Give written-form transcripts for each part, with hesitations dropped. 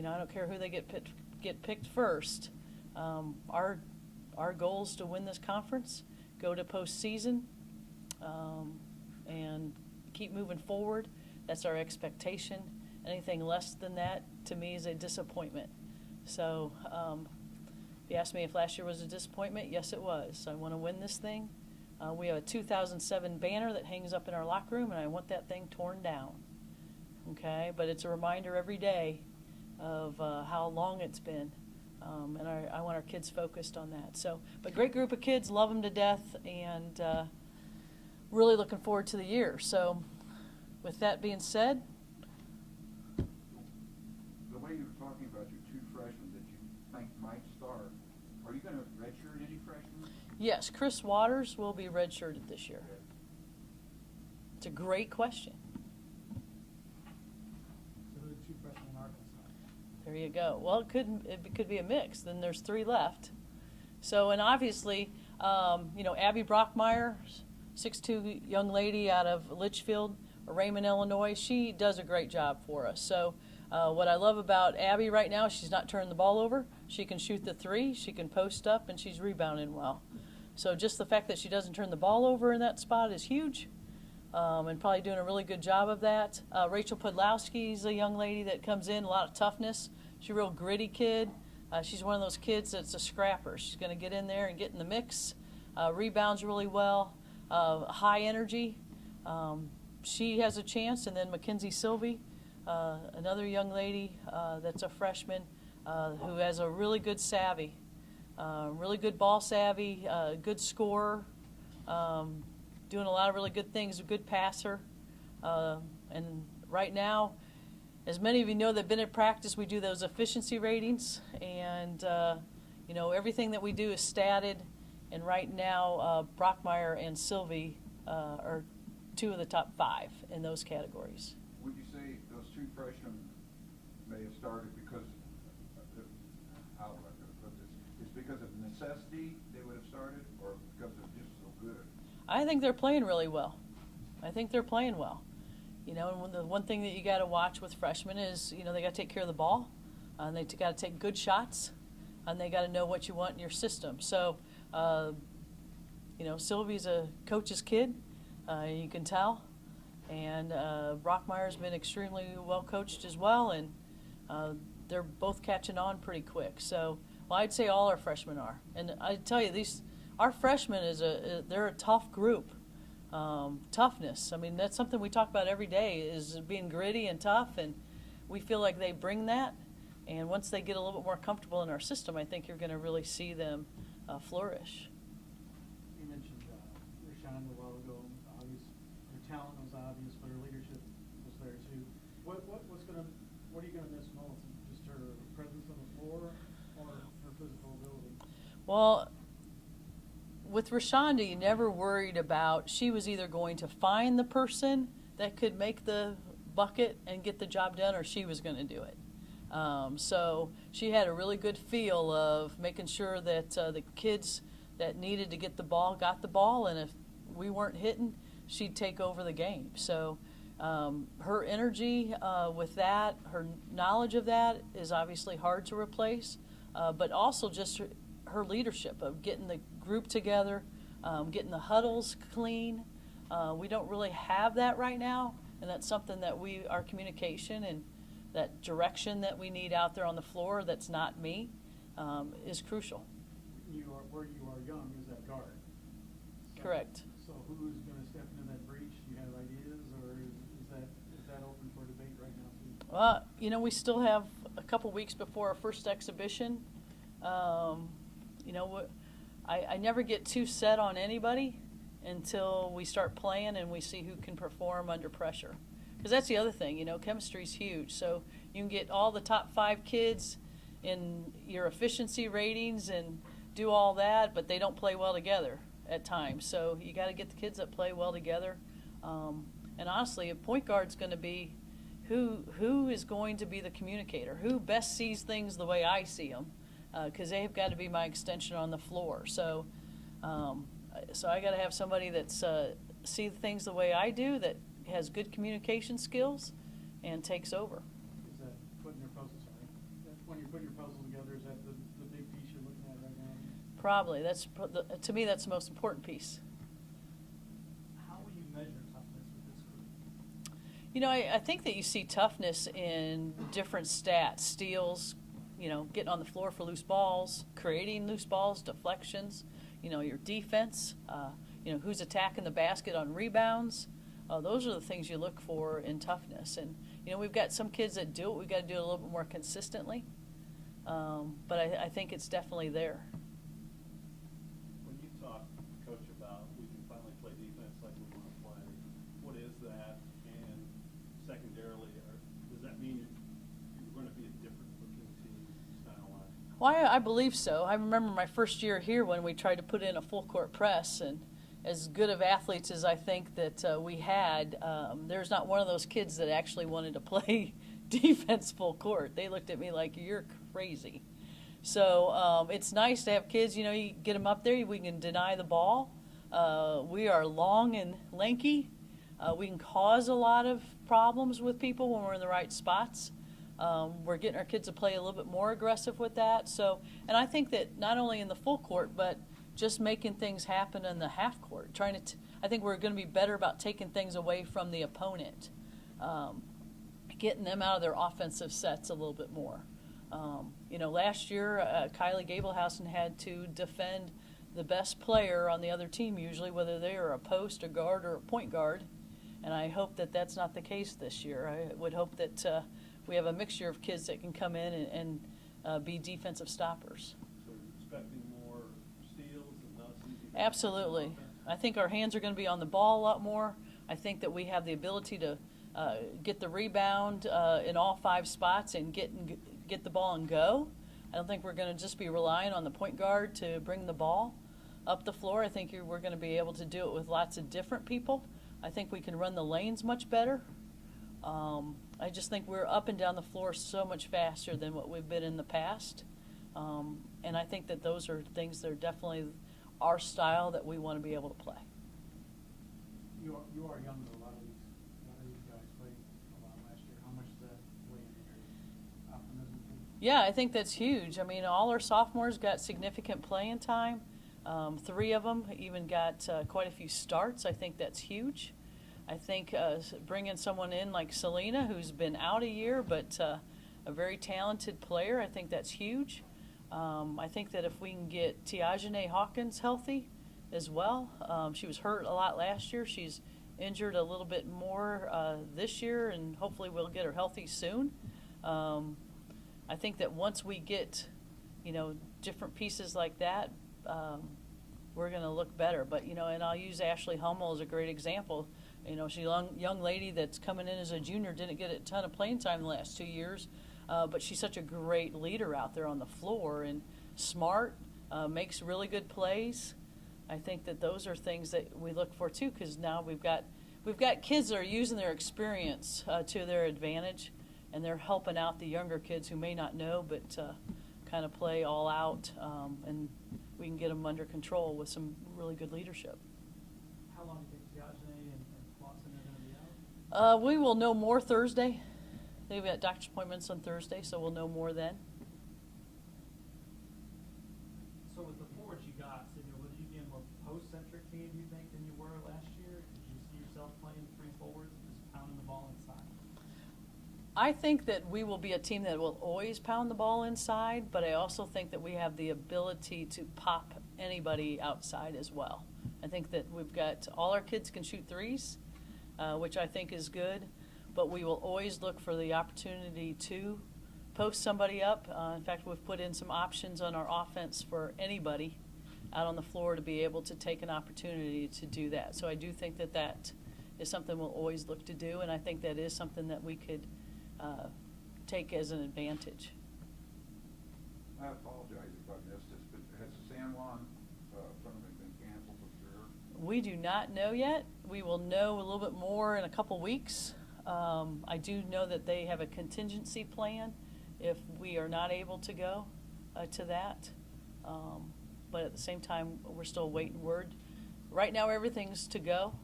I don't care who they get picked first. Our goal is to win this conference, go to postseason, and keep moving forward. That's our expectation. Anything less than that, to me, is a disappointment. So if you ask me if last year was a disappointment, yes, it was. I want to win this thing. We have a 2007 banner that hangs up in our locker room, and I want that thing torn down. Okay, but it's a reminder every day of how long it's been, and I want our kids focused on that. So, but great group of kids, love them to death, and really looking forward to the year. So, with that being said, the way you were talking about your two freshmen that you think might start, are you going to redshirt any freshmen? yes, Chris Waters will be redshirted this year. It's a great question. There you go. Well, it could be a mix. Then there's 3 left. So, and obviously, Abby Brockmeyer, 6'2" young lady out of Litchfield, Raymond, Illinois, she does a great job for us. So, what I love about Abby right now, she's not turning the ball over. She can shoot the 3, she can post up, and she's rebounding well. So, just the fact that she doesn't turn the ball over in that spot is huge. And probably doing a really good job of that. Rachel Podlowski's a young lady that comes in, a lot of toughness. She's a real gritty kid. She's one of those kids that's a scrapper. She's going to get in there and get in the mix, rebounds really well, high energy. She has a chance. And then Mackenzie Sylvie, another young lady that's a freshman who has a really good savvy, really good ball savvy, good scorer. Doing a lot of really good things, a good passer. And right now, as many of you know that have been at practice, we do those efficiency ratings. And, everything that we do is statted. And right now, Brockmeyer and Sylvie are 2 of the top 5 in those categories. Would you say those 2 freshmen may have started because, how would I put this? It's because of necessity they would have started, or because they're just so good? I think they're playing really well. And the one thing that you got to watch with freshmen is, they got to take care of the ball, and they got to take good shots, and they got to know what you want in your system. So, Sylvie's a coach's kid, you can tell, and Brockmeyer's been extremely well coached as well, and they're both catching on pretty quick. So, I'd say all our freshmen are, and I tell you our freshmen they're a tough group. Toughness. I mean, that's something we talk about every day, is being gritty and tough, and we feel like they bring that. And once they get a little bit more comfortable in our system, I think you're going to really see them flourish. You mentioned Rashawn a while ago. Her talent was obvious, but her leadership was there too. What are you going to miss most? Just her presence on the floor, or her physical ability? Well, with Rashonda, you never worried about, she was either going to find the person that could make the bucket and get the job done, or she was going to do it. So she had a really good feel of making sure that the kids that needed to get the ball got the ball, and if we weren't hitting, she'd take over the game. So her energy with that, her knowledge of that is obviously hard to replace, but also just her leadership of getting the group together, getting the huddles clean. We don't really have that right now, and that's something that our communication and that direction that we need out there on the floor that's not me is crucial. Where you are young is that guard. Correct. So who's going to step into that breach? Do you have ideas, or is that open for debate right now too? We still have a couple weeks before our first exhibition. I never get too set on anybody until we start playing and we see who can perform under pressure. Because that's the other thing, chemistry's huge. So you can get all the top 5 kids in your efficiency ratings and do all that, but they don't play well together at times. So you got to get the kids that play well together. And honestly, a point guard's going to be who is going to be the communicator, who best sees things the way I see them. Because they've got to be my extension on the floor. So I got to have somebody that's see things the way I do, that has good communication skills, and takes over. Is that putting your process put your puzzle together, is that the big piece you're looking at right now? Probably. To me, that's the most important piece. How will you measure toughness with this group? You know, I think that you see toughness in different stats, steals, you know, getting on the floor for loose balls, creating loose balls, deflections, you know, your defense, you know, who's attacking the basket on rebounds. Those are the things you look for in toughness. And, you know, we've got some kids that do it. We've got to do it a little bit more consistently. But I think it's definitely there. When you talk, Coach, about we can finally play defense like we want to play, what is that? And secondarily, does that mean you're going to be a different looking team style-wise? Well, I believe so. I remember my first year here when we tried to put in a full court press, and as good of athletes as I think that we had, there's not one of those kids that actually wanted to play defense full court. They looked at me like, you're crazy. So it's nice to have kids, you know, you get them up there, we can deny the ball. We are long and lanky. We can cause a lot of problems with people when we're in the right spots. We're getting our kids to play a little bit more aggressive with that. So, and I think that not only in the full court, but just making things happen in the half court. I think we're going to be better about taking things away from the opponent, getting them out of their offensive sets a little bit more. You know, last year, Kylie Gablehausen had to defend the best player on the other team, usually, whether they are a post, a guard, or a point guard. And I hope that that's not the case this year. I would hope that we have a mixture of kids that can come in and be defensive stoppers. So you're expecting more steals and not easy. Absolutely. I think our hands are going to be on the ball a lot more. I think that we have the ability to get the rebound in all 5 spots and get the ball and go. I don't think we're going to just be relying on the point guard to bring the ball up the floor. I think we're going to be able to do it with lots of different people. I think we can run the lanes much better. I just think we're up and down the floor so much faster than what we've been in the past. And I think that those are things that are definitely our style that we want to be able to play. You are younger. A lot of these guys played a lot last year. How much does that weigh into your optimism? Yeah, I think that's huge. I mean, all our sophomores got significant playing time. 3 of them even got quite a few starts. I think that's huge. I think bringing someone in like Selena, who's been out a year, but a very talented player, I think that's huge. I think that if we can get Tiajane Hawkins healthy as well, she was hurt a lot last year. She's injured a little bit more this year, and hopefully we'll get her healthy soon. I think that once we get, you know, different pieces like that, we're going to look better. But, you know, and I'll use Ashley Hummel as a great example. You know, she's a young lady that's coming in as a junior, didn't get a ton of playing time the last 2 years, but she's such a great leader out there on the floor and smart, makes really good plays. I think that those are things that we look for too, because now we've got kids that are using their experience to their advantage, and they're helping out the younger kids who may not know, but kind of play all out, and we can get them under control with some really good leadership. How long do you think Tiajane and Clausen are going to be out? We will know more Thursday. They've got doctor's appointments on Thursday, so we'll know more then. So with the forwards you got, Cindy, will you be a more post-centric team, you think, than you were last year? Did you see yourself playing 3 forwards and just pounding the ball inside? I think that we will be a team that will always pound the ball inside, but I also think that we have the ability to pop anybody outside as well. I think that we've got all our kids can shoot threes, which I think is good, but we will always look for the opportunity to post somebody up. In fact, we've put in some options on our offense for anybody out on the floor to be able to take an opportunity to do that. So I do think that that is something we'll always look to do, and I think that is something that we could take as an advantage. I apologize if I missed this, but has the San Juan tournament been canceled for sure? We do not know yet. We will know a little bit more in a couple weeks. I do know that they have a contingency plan if we are not able to go to that. But at the same time, we're still waiting word. Right now, everything's to go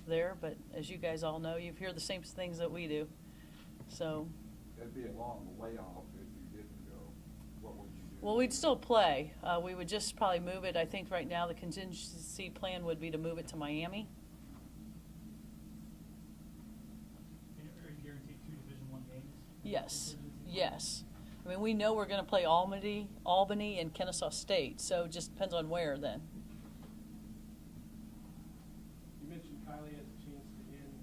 there, but as you guys all know, you hear the same things that we do. So That'd be a long layoff if you didn't go. Well, we'd still play. We would just probably move it. I think right now the contingency plan would be to move it to Miami. And are you guaranteed 2 Division I games? Yes, Contingency? yes. I mean, we know we're going to play Albany, and Kennesaw State, so it just depends on where then. You mentioned Kylie has a chance to end,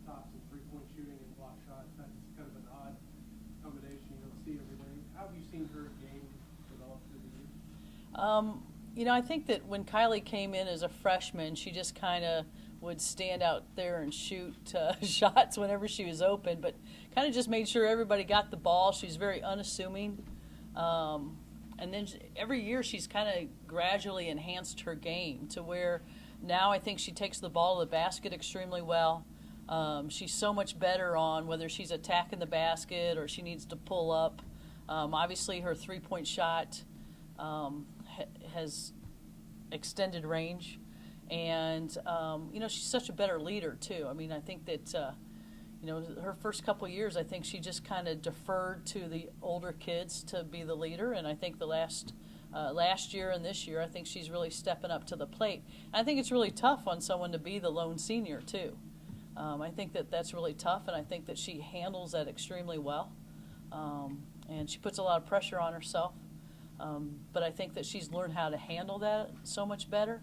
tops in three-point shooting and block shots. That's kind of an odd combination. You don't see every day. How have you seen her game develop through the years? I think that when Kylie came in as a freshman, she just kind of would stand out there and shoot shots whenever she was open, but kind of just made sure everybody got the ball. She's very unassuming. And then every year she's kind of gradually enhanced her game to where now I think she takes the ball to the basket extremely well. She's so much better on whether she's attacking the basket or she needs to pull up. Obviously her three-point shot has extended range. And, she's such a better leader, too. I mean, I think that, her first couple of years, I think she just kind of deferred to the older kids to be the leader. And I think the last year and this year, I think she's really stepping up to the plate. And I think it's really tough on someone to be the lone senior, too. I think that that's really tough, and I think that she handles that extremely well. And she puts a lot of pressure on herself. But I think that she's learned how to handle that so much better.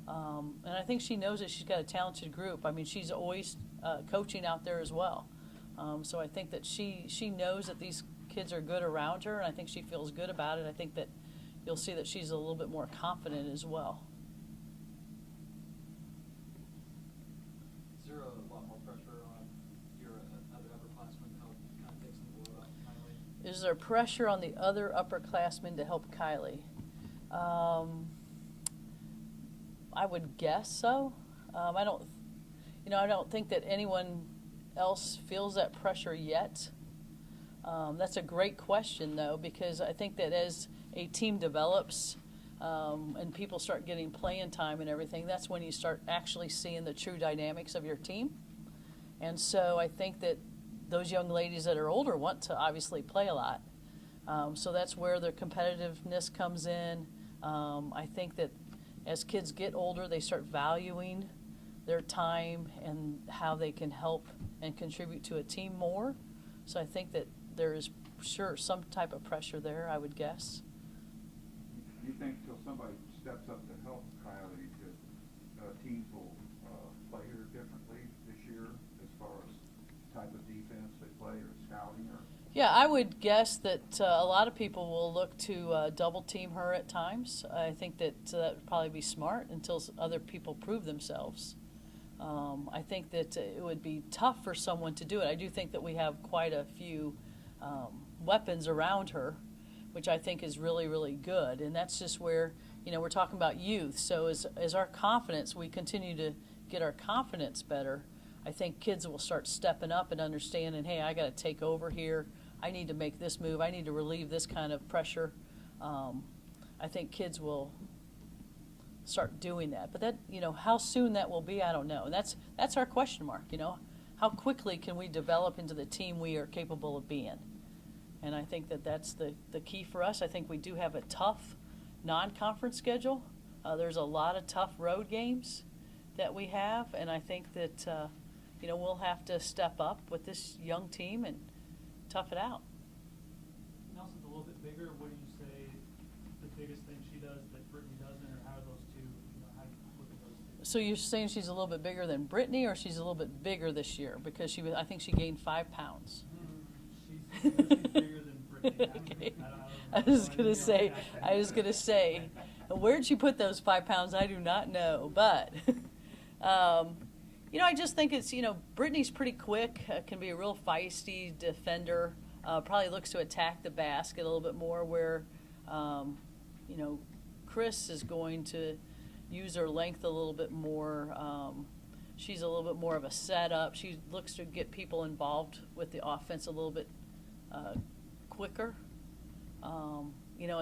And I think she knows that she's got a talented group. I mean, she's always coaching out there as well. So I think that she knows that these kids are good around her, and I think she feels good about it. I think that you'll see that she's a little bit more confident as well. Is there a lot more pressure on your other upperclassmen to help kind of take some of the load off Kylie? Is there pressure on the other upperclassmen to help Kylie? I would guess so. I don't think that anyone else feels that pressure yet. That's a great question, though, because I think that as a team develops and people start getting playing time and everything, that's when you start actually seeing the true dynamics of your team. And so I think that those young ladies that are older want to obviously play a lot. So that's where their competitiveness comes in. I think that as kids get older, they start valuing their time and how they can help and contribute to a team more. So I think that there is sure some type of pressure there, I would guess. Do you think till somebody steps up to help Kylie that teams will play her differently this year as far as type of defense they play or scouting her? Yeah, I would guess that a lot of people will look to double team her at times. I think that that would probably be smart until other people prove themselves. I think that it would be tough for someone to do it. I do think that we have quite a few weapons around her, which I think is really, really good. And that's just where, we're talking about youth. So as our confidence, we continue to get our confidence better, I think kids will start stepping up and understanding, hey, I got to take over here. I need to make this move. I need to relieve this kind of pressure. I think kids will start doing that. But that, how soon that will be, I don't know. And that's our question mark, How quickly can we develop into the team we are capable of being? And I think that that's the key for us. I think we do have a tough non-conference schedule. There's a lot of tough road games that we have, and I think that, we'll have to step up with this young team and tough it out. Nelson's a little bit bigger. What do you say the biggest thing she does that Brittany doesn't, or how are those two, how do you look at those two? So you're saying she's a little bit bigger than Brittany, or she's a little bit bigger this year? Because I think she gained 5 pounds. She's bigger than Brittany. Okay. I I was gonna say, where'd she put those 5 pounds? I do not know, but I just think it's Brittany's pretty quick, can be a real feisty defender. Probably looks to attack the basket a little bit more. Where Chris is going to use her length a little bit more. She's a little bit more of a setup. She looks to get people involved with the offense a little bit quicker.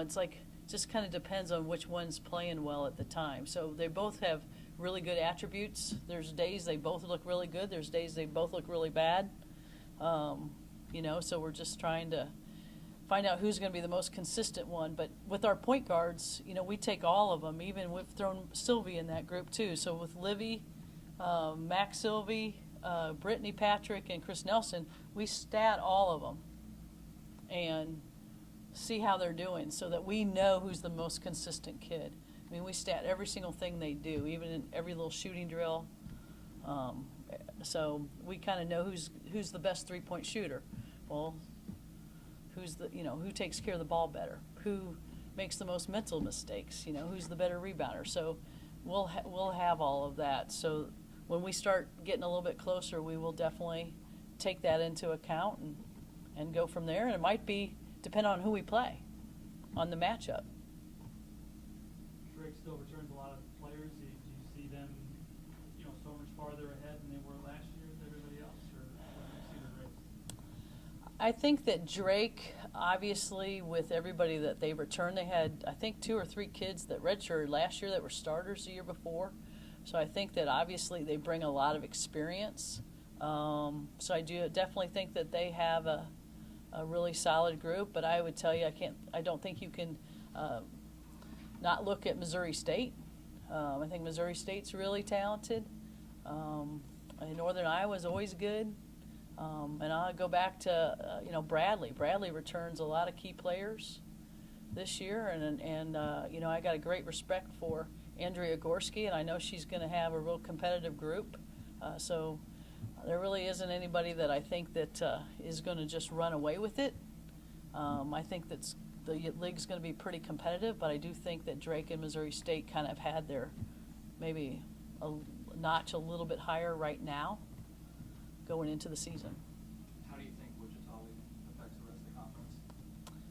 It's like just kind of depends on which one's playing well at the time. So they both have really good attributes. There's days they both look really good. There's days they both look really bad. So we're just trying to find out who's going to be the most consistent one. But with our point guards, you know, we take all of them. Even we've thrown Sylvie in that group too. So with Livy, Max Sylvie, Brittany Patrick, and Chris Nelson, we stat all of them and see how they're doing so that we know who's the most consistent kid. I mean, we stat every single thing they do, even in every little shooting drill. So we kind of know who's the best three-point shooter. Well, who takes care of the ball better, who makes the most mental mistakes, who's the better rebounder. So we'll have all of that. So when we start getting a little bit closer, we will definitely take that into account and go from there. And it might be depend on who we play, on the matchup. Drake still returns a lot of players. Do you see them, so much farther ahead than they were last year with everybody else, or what do you see the race? I think that Drake, obviously, with everybody that they returned, they had, I think, 2 or 3 kids that redshirted last year that were starters the year before. So I think that obviously they bring a lot of experience. So I do definitely think that they have a really solid group. But I would tell you, I don't think you can not look at Missouri State. I think Missouri State's really talented. And Northern Iowa's always good. And I'll go back to Bradley. Bradley returns a lot of key players this year, and I got a great respect for Andrea Gorski, and I know she's going to have a real competitive group. So there really isn't anybody that I think that is going to just run away with it. I think that the league's going to be pretty competitive, but I do think that Drake and Missouri State kind of had their maybe a notch a little bit higher right now going into the season. How do you think Wichita affects the rest of the conference?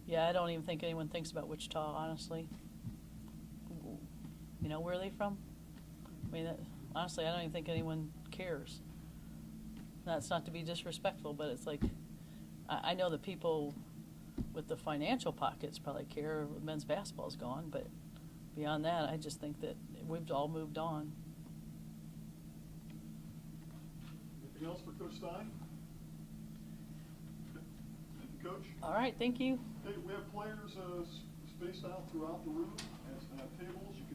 Yeah, I don't even think anyone thinks about Wichita, honestly. Where are they from? I mean, honestly, I don't even think anyone cares. That's not to be disrespectful, but it's like, I know the people with the financial pockets probably care men's basketball's gone, but beyond that, I just think that we've all moved on. Anything else for Coach Stein? Thank you, Coach. All right, thank you. Hey, we have players spaced out throughout the room and tables. You can